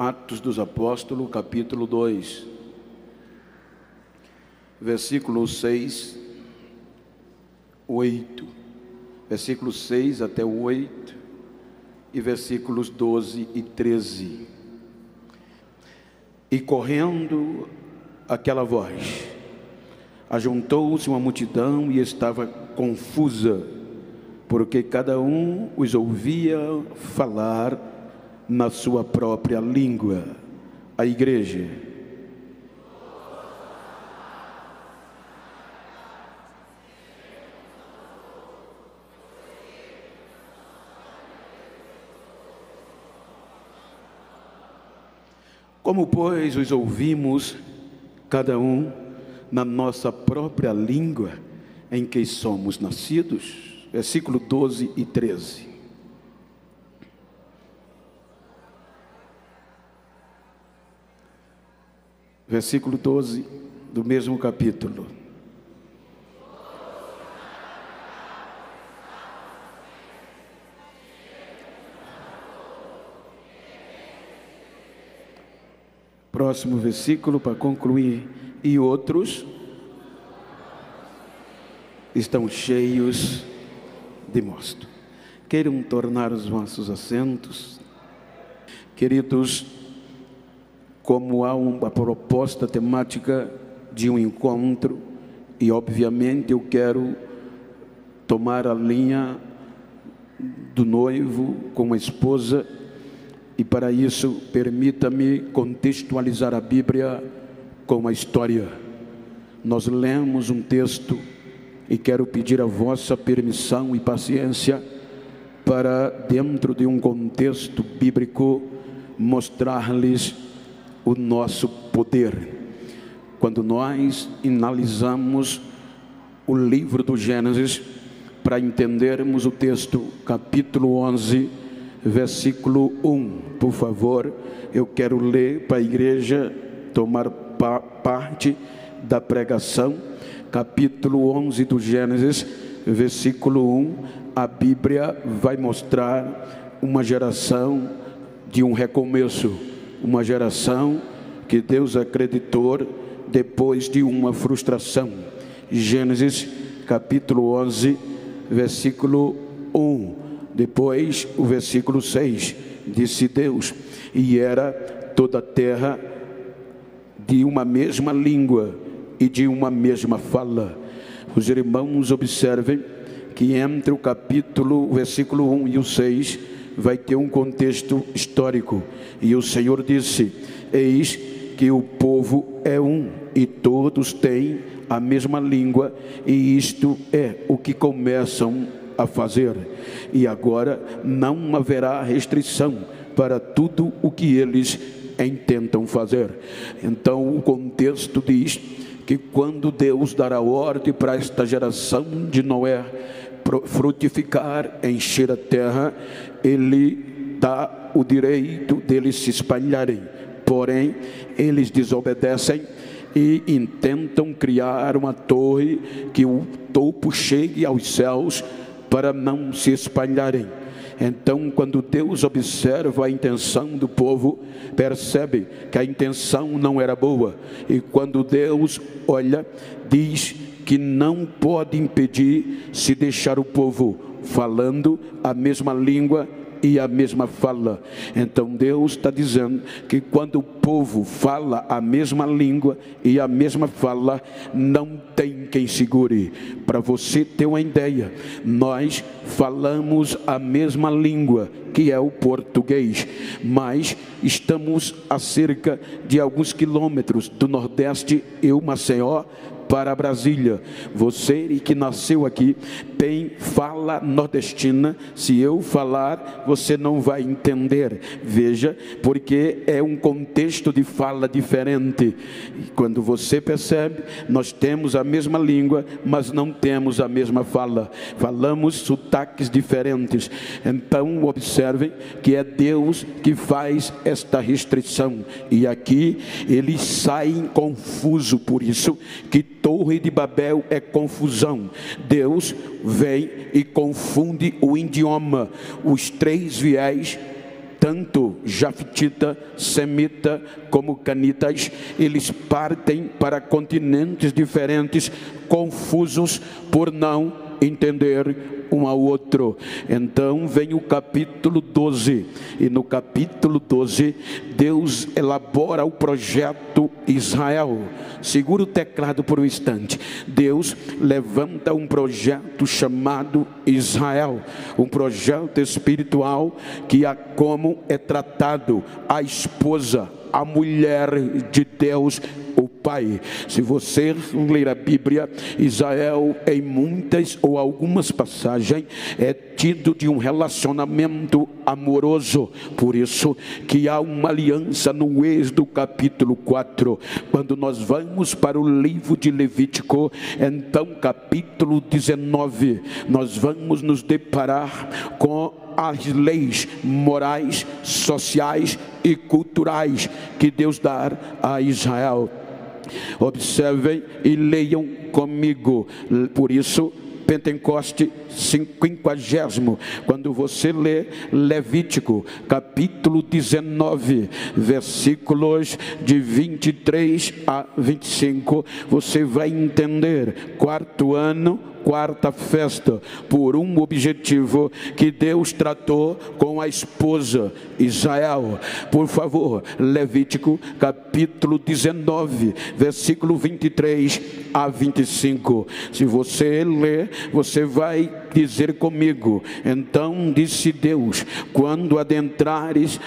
Atos dos Apóstolos, capítulo 2, versículos 6, 8, versículos 6 até o 8 e versículos 12 e 13. E correndo aquela voz, ajuntou-se uma multidão e estava confusa, porque cada um os ouvia falar na sua própria língua. A igreja. Como, pois, os ouvimos, cada um na nossa própria língua em que somos nascidos? Versículo 12 e 13. Versículo 12 do mesmo capítulo. Próximo versículo para concluir. E outros estão cheios de mosto. Queiram tornar os vossos assentos. Queridos, como há uma proposta temática de um encontro, e obviamente eu quero tomar a linha do noivo com a esposa, e para isso permita-me contextualizar a Bíblia com a história. Nós lemos um texto e quero pedir a vossa permissão e paciência para, dentro de um contexto bíblico, mostrar-lhes o nosso poder. Quando nós analisamos o livro do Gênesis, para entendermos o texto, capítulo 11, versículo 1, por favor, eu quero ler para a igreja tomar parte da pregação. Capítulo 11 do Gênesis, versículo 1, a Bíblia vai mostrar uma geração de um recomeço, uma geração que Deus acreditou depois de uma frustração. Gênesis capítulo 11, versículo 1, depois o versículo 6, disse Deus, e era toda a terra de uma mesma língua e de uma mesma fala. Os irmãos observem que entre o capítulo, versículo 1 e o 6, vai ter um contexto histórico. E o Senhor disse: eis que o povo é um, e todos têm a mesma língua, e isto é o que começam a fazer. E agora não haverá restrição para tudo o que eles intentam fazer. Então o contexto diz que quando Deus dará ordem para esta geração de Noé frutificar, encher a terra, Ele dá o direito deles se espalharem. Porém, eles desobedecem e intentam criar uma torre que o topo chegue aos céus para não se espalharem. Então, quando Deus observa a intenção do povo, percebe que a intenção não era boa. E quando Deus olha, diz que não pode impedir se deixar o povo falando a mesma língua e a mesma fala. Então Deus está dizendo que quando o povo fala a mesma língua e a mesma fala, não tem quem segure. Para você ter uma ideia, nós falamos a mesma língua, que é o português, mas estamos a cerca de alguns quilômetros do Nordeste, Maceió, para Brasília. Você que nasceu aqui tem fala nordestina. Se eu falar, você não vai entender. Veja, porque é um contexto de fala diferente. E quando você percebe, nós temos a mesma língua, mas não temos a mesma fala. Falamos sotaques diferentes. Então observem que é Deus que faz esta restrição. E aqui eles saem confusos. Por isso que Torre de Babel é confusão. Deus vem e confunde o idioma. Os três viés Tanto jafetita, semita como canitas, eles partem para continentes diferentes, confusos por não entender um ao outro. Então vem o capítulo 12, e no capítulo 12 Deus elabora o projeto Israel. Segura o teclado por um instante. Deus levanta um projeto chamado Israel, um projeto espiritual que como é tratado a esposa, a mulher de Deus, o Pai. Se você ler a Bíblia, Israel em muitas ou algumas passagens é tido de um relacionamento amoroso. Por isso que há uma aliança no Êxodo capítulo 4. Quando nós vamos para o livro de Levítico, então capítulo 19, nós vamos nos deparar com as leis morais, sociais e culturais que Deus dá a Israel. Observem e leiam comigo. Por isso, Pentecoste 50, quando você lê Levítico capítulo 19, versículos de 23 a 25, você vai entender. Quarto ano, quarta festa, por um objetivo que Deus tratou com a esposa Israel. Por favor, Levítico capítulo 19, versículo 23 a 25. Se você ler, você vai dizer comigo: então disse Deus, quando adentrares,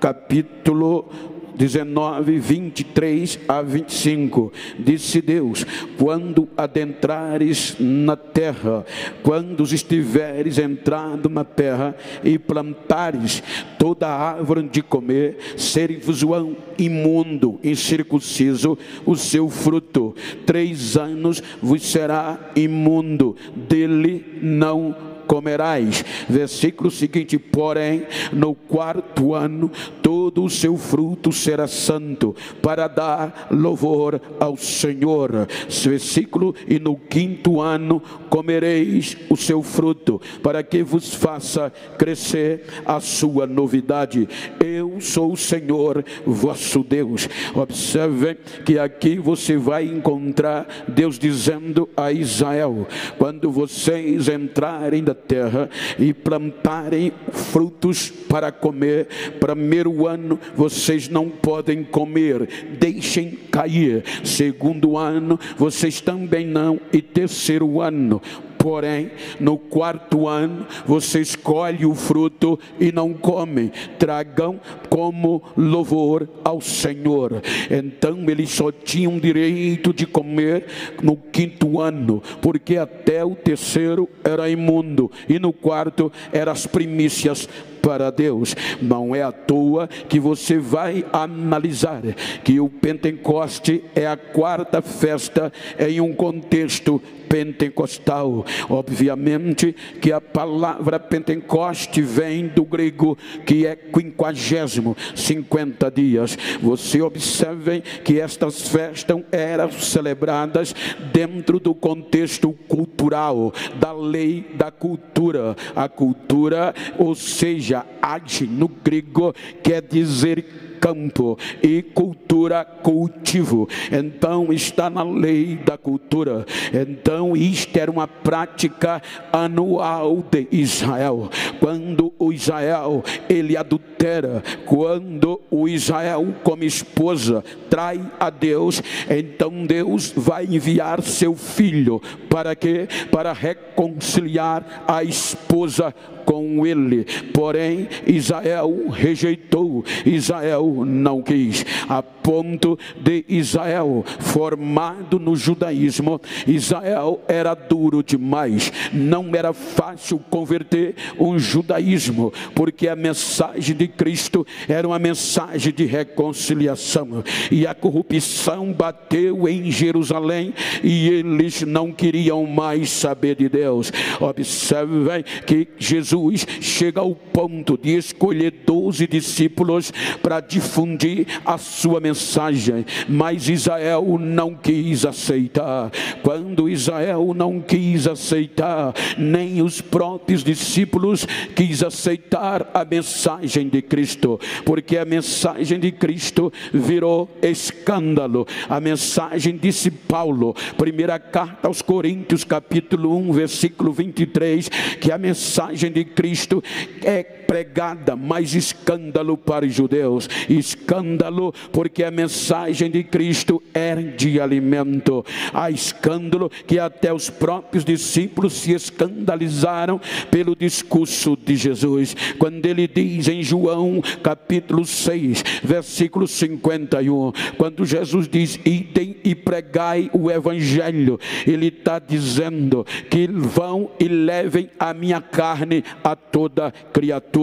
capítulo 19, 23 a 25, disse Deus, quando adentrares na terra, quando estiveres entrando na terra e plantares toda árvore de comer, ser-vos-ão imundo, incircunciso o seu fruto, 3 anos vos será imundo, dele não comerás. Versículo seguinte: porém no 4º ano todo o seu fruto será santo, para dar louvor ao Senhor. Versículo: e no 5º ano comereis o seu fruto, para que vos faça crescer a sua novidade. Eu sou o Senhor vosso Deus. Observe que aqui você vai encontrar Deus dizendo a Israel: quando vocês entrarem da terra e plantarem frutos para comer, primeiro ano vocês não podem comer, deixem cair. Segundo ano vocês também não, e terceiro ano. Porém, no 4º ano, vocês colhem o fruto e não comem, tragam como louvor ao Senhor. Então, eles só tinham direito de comer no 5º ano, porque até o 3º era imundo, e no 4º eram as primícias para Deus. Não é à toa que você vai analisar que o Pentecoste é a 4ª festa em um contexto pentecostal. Obviamente que a palavra Pentecoste vem do grego, que é 50, 50 dias. Você observe que estas festas eram celebradas dentro do contexto cultural, da lei da cultura. A cultura, ou seja, age no grego quer dizer campo, e cultura, cultivo. Então está na lei da cultura. Então isto era uma prática anual de Israel. Quando o Israel ele adultera, quando o Israel como esposa trai a Deus, então Deus vai enviar seu filho para quê? Para reconciliar a esposa com ele. Porém Israel rejeitou, Israel não quis, a ponto de Israel, formado no judaísmo, Israel era duro demais. Não era fácil converter um judaísmo, porque a mensagem de Cristo era uma mensagem de reconciliação, e a corrupção bateu em Jerusalém e eles não queriam mais saber de Deus. Observem que Jesus chega ao ponto de escolher 12 discípulos para de difundir a sua mensagem, mas Israel não quis aceitar. Quando Israel não quis aceitar, nem os próprios discípulos quis aceitar a mensagem de Cristo, porque a mensagem de Cristo virou escândalo. A mensagem, disse Paulo, primeira carta aos Coríntios, capítulo 1, versículo 23, que a mensagem de Cristo é pregada, mas escândalo para os judeus. Escândalo porque a mensagem de Cristo era de alimento. Há escândalo que até os próprios discípulos se escandalizaram pelo discurso de Jesus, quando ele diz em João capítulo 6, versículo 51, quando Jesus diz: idem e pregai o evangelho, ele está dizendo que vão e levem a minha carne a toda criatura.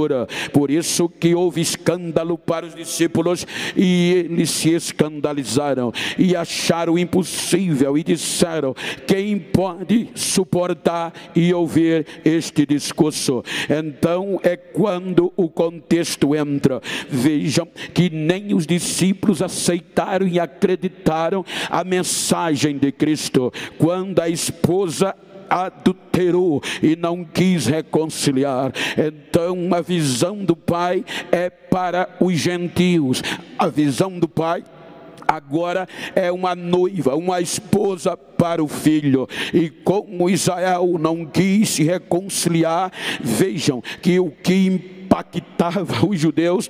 Por isso que houve escândalo para os discípulos, e eles se escandalizaram e acharam impossível, e disseram: quem pode suportar e ouvir este discurso? Então é quando o contexto entra. Vejam que nem os discípulos aceitaram e acreditaram a mensagem de Cristo. Quando a esposa adulterou e não quis reconciliar, então a visão do Pai é para os gentios. A visão do Pai agora é uma noiva, uma esposa para o filho. E como Israel não quis se reconciliar, vejam que o que impactava os judeus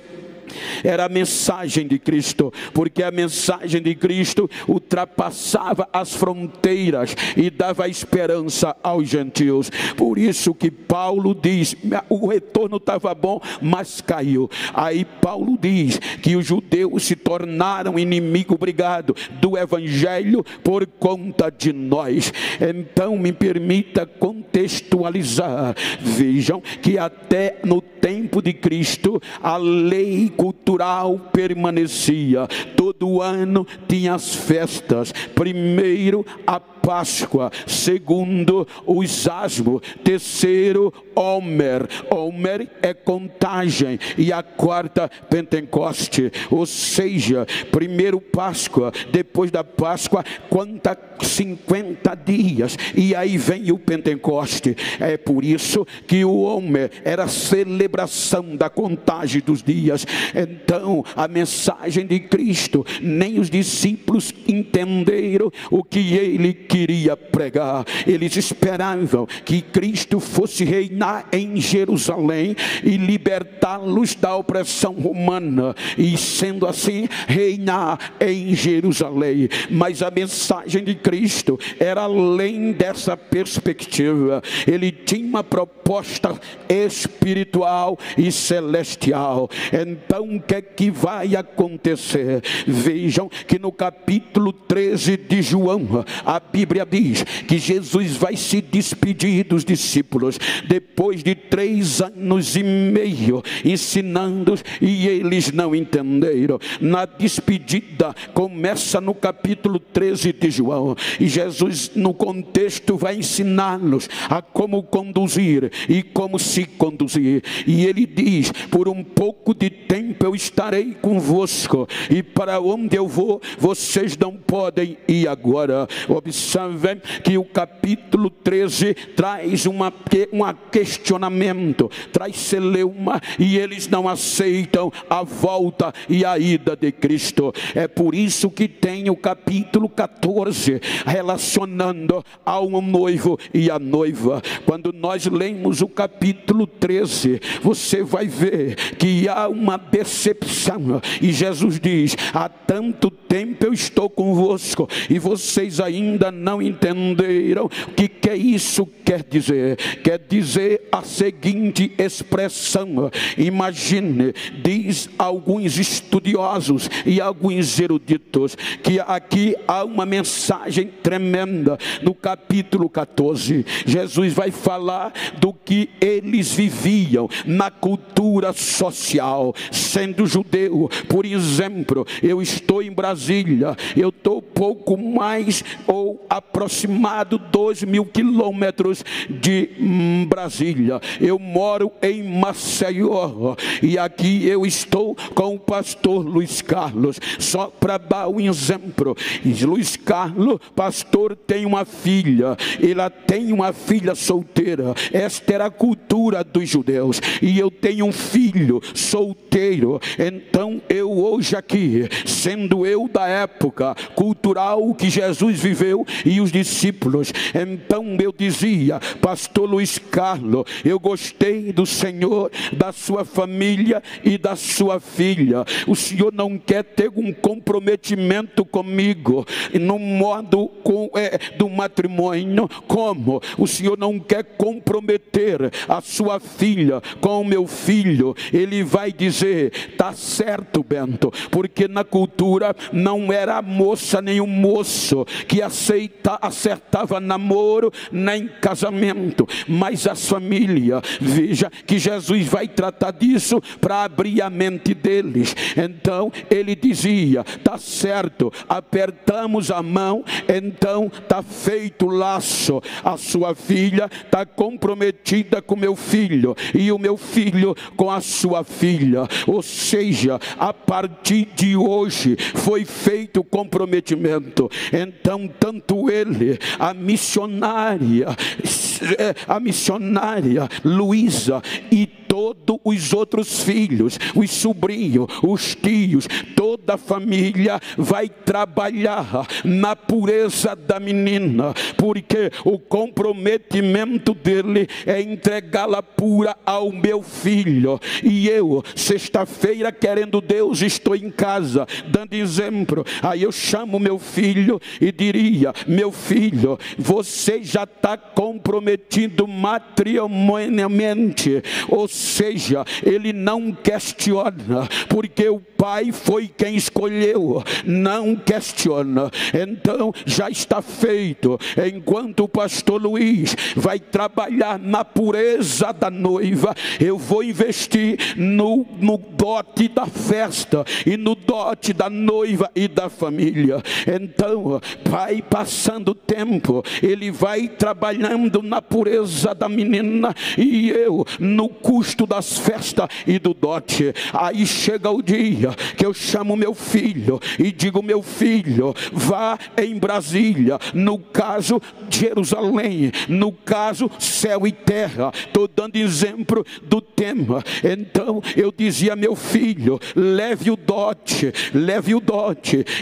era a mensagem de Cristo, porque a mensagem de Cristo ultrapassava as fronteiras e dava esperança aos gentios. Por isso que Paulo diz: o retorno estava bom, mas caiu. Aí Paulo diz que os judeus se tornaram inimigo obrigado do evangelho por conta de nós. Então me permita contextualizar. Vejam que até no tempo de Cristo a lei cultural permanecia. Todo ano tinha as festas. Primeiro a Páscoa, segundo os asmos, terceiro Homer. Homer é contagem, e a quarta Pentecoste. Ou seja, primeiro Páscoa, depois da Páscoa conta 50 dias, e aí vem o Pentecoste. É por isso que o Homer era a celebração da contagem dos dias. Então a mensagem de Cristo, nem os discípulos entenderam o que ele queria pregar. Eles esperavam que Cristo fosse reinar em Jerusalém e libertá-los da opressão romana, e sendo assim reinar em Jerusalém. Mas a mensagem de Cristo era além dessa perspectiva. Ele tinha uma proposta espiritual e celestial. Então o que é que vai acontecer? Vejam que no capítulo 13 de João, a Bíblia diz que Jesus vai se despedir dos discípulos depois de 3 anos e meio ensinando, e eles não entenderam. Na despedida começa no capítulo 13 de João, e Jesus no contexto vai ensiná-los a como conduzir e como se conduzir. E ele diz: por um pouco de tempo eu estarei convosco, e para onde eu vou vocês não podem ir agora. Observem que o capítulo 13 traz um questionamento, traz celeuma, e eles não aceitam a volta e a ida de Cristo. É por isso que tem o capítulo 14 relacionando ao noivo e a noiva. Quando nós lemos o capítulo 13, você vai ver que há uma decepção, e Jesus diz: há tanto tempo eu estou convosco e vocês ainda não entenderam. O que é isso quer dizer? Quer dizer a seguinte expressão. Imagine, diz alguns estudiosos e alguns eruditos, que aqui há uma mensagem tremenda. No capítulo 14, Jesus vai falar do que eles viviam na cultura social. Sendo judeu, por exemplo, eu estou em Brasília, eu estou pouco mais ou aproximado 2.000 quilômetros de Brasília. Eu moro em Maceió, e aqui eu estou estou com o pastor Luiz Carlos, só para dar um exemplo. Luiz Carlos, pastor, tem uma filha, ela tem uma filha solteira. Esta era a cultura dos judeus. E eu tenho um filho solteiro. Então eu hoje aqui, sendo eu da época cultural que Jesus viveu e os discípulos, então eu dizia: pastor Luiz Carlos, eu gostei do senhor, da sua família e da sua filha. O senhor não quer ter um comprometimento comigo no modo do matrimônio? Como? O senhor não quer comprometer a sua filha com o meu filho? Ele vai dizer: tá certo, Bento, porque na cultura não era a moça nem o moço que acertava namoro nem casamento, mas as famílias. Veja que Jesus vai tratar disso para abrir a mente deles. Então ele dizia: tá certo, apertamos a mão, então tá feito o laço. A sua filha está comprometida com meu filho e o meu filho com a sua filha. Ou seja, a partir de hoje foi feito o comprometimento. Então tanto ele, a missionária Luísa e todos os outros filhos, os sobrinhos, os tios, toda a família vai trabalhar na pureza da menina, porque o comprometimento dele é entregá-la pura ao meu filho. E eu, sexta-feira, querendo Deus, estou em casa dando exemplo. Aí eu chamo meu filho e diria: meu filho, você já está comprometido matrimonialmente. Ou seja, ele não questiona, porque o pai foi quem escolheu, não questiona. Então já está feito. Enquanto o pastor Luiz vai trabalhar na pureza da noiva, eu vou investir no dote da festa e no dote da noiva e da família. Então vai passando o tempo, ele vai trabalhando na pureza da menina e eu no custo das festas e do dote. Aí chega o dia que eu chamo meu filho e digo: meu filho, vá em Brasília, no caso Jerusalém, no caso céu e terra. Estou dando exemplo do tema. Então eu dizia: meu filho, leve o dote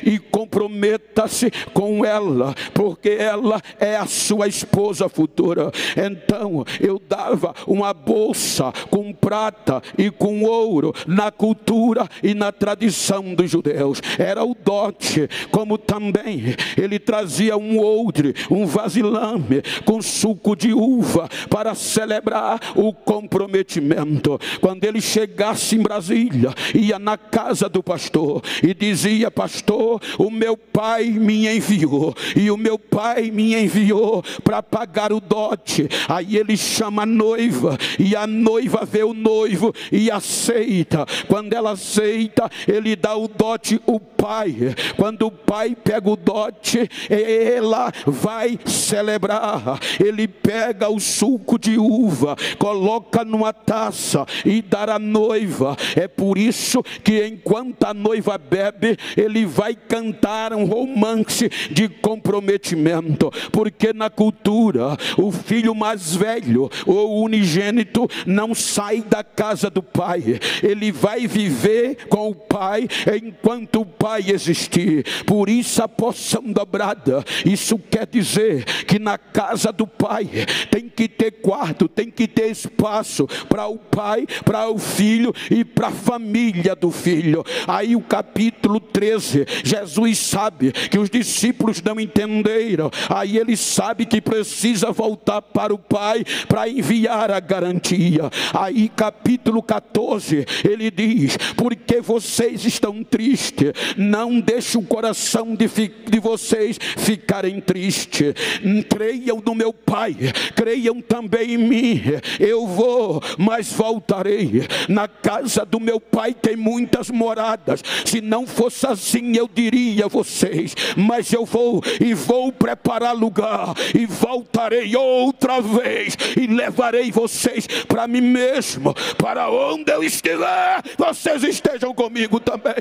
e comprometa-se com ela, porque ela é a sua esposa futura. Então eu dava uma bolsa com prata e com ouro. Na cultura e na tradição dos judeus era o dote. Como também ele trazia um odre, um vasilhame com suco de uva para celebrar o comprometimento. Quando ele chegasse em Brasília, ia na casa do pastor e dizia: pastor, o meu pai me enviou, e o meu pai me enviou para pagar o dote. Aí ele chama a noiva e a noiva vê o noivo e aceita. Quando ela aceita, ele dá o dote ao pai. Quando o pai pega o dote, ela vai celebrar. Ele pega o suco de uva, coloca numa taça e dá à noiva. É por isso que enquanto a noiva bebe, ele vai cantar um romance de comprometimento, porque na cultura o filho mais velho, o unigênito, não sai da casa do pai. Ele vai viver com o pai enquanto o pai existir. Por isso a porção dobrada. Isso quer dizer que na casa do pai tem que ter quarto, tem que ter espaço para o pai, para o filho e para a família do filho. Aí o capítulo 13, Jesus sabe que os discípulos não entenderam. Aí ele sabe que precisa voltar para o pai para enviar a garantia. Aí capítulo 14, ele diz: porque vocês estão tristes triste. Não deixe o coração de vocês ficarem triste. Creiam no meu Pai, creiam também em mim. Eu vou, mas voltarei. Na casa do meu Pai tem muitas moradas. Se não fosse assim, eu diria a vocês, mas eu vou e vou preparar lugar, e voltarei outra vez, e levarei vocês para mim mesmo, para onde eu estiver, vocês estejam comigo também.